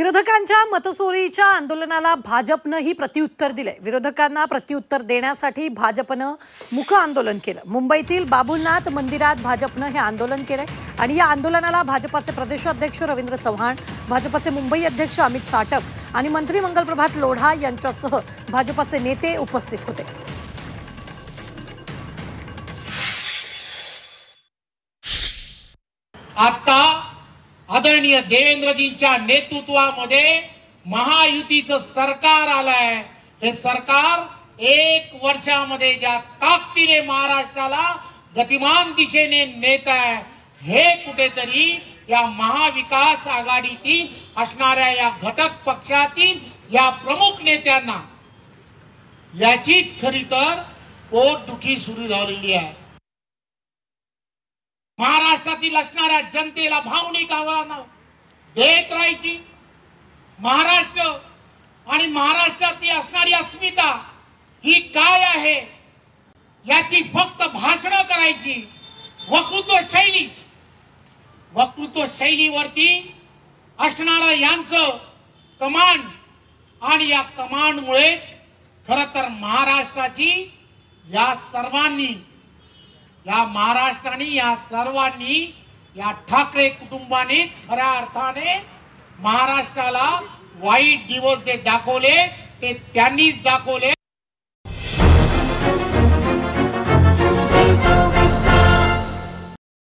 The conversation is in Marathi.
विरोधकांच्या मतचोरीच्या आंदोलनाला भाजपनंही प्रत्युत्तर दिले। विरोधकांना प्रत्युत्तर देण्यासाठी भाजपनं मूक आंदोलन केलं। मुंबईतील बाबुलनाथ मंदिरात भाजपनं हे आंदोलन केले आणि या आंदोलनाला भाजपचे प्रदेशाध्यक्ष रवींद्र चव्हाण, भाजपचे मुंबई अध्यक्ष अमित साटक आणि मंत्री मंगल प्रभात लोढा यांच्यासह भाजपचे नेते उपस्थित होते। आता आदरणीय देवेंद्रजींच्या नेतृत्वामध्ये महायुतीचं सरकार आलंय। हे सरकार एक वर्षामध्ये ज्या ताकदीने महाराष्ट्राला गतिमान दिशेने नेत आहे, हे कुठेतरी या महाविकास आघाडीतील असणाऱ्या या घटक पक्षातील या प्रमुख नेत्यांना याचीच खरी तर पोटदुखी सुरू झालेली आहे। महाराष्ट्रातील असणाऱ्या जनतेला भावनिक आव्हानं देत राहायची, महाराष्ट्र आणि महाराष्ट्राची असणारी अस्मिता ही काय आहे याची फक्त भाषणं करायची। वक्तृत्व शैलीवरती असणारं यांचं कमांड आणि या कमांडमुळे खरं तर महाराष्ट्राची या सर्वांनी, या महाराष्ट्राने, या सर्वांनी, या ठाकरे कुटुंबानेच खऱ्या अर्थाने महाराष्ट्राला वाईट दिवस जे दाखवले ते त्यांनीच दाखवले।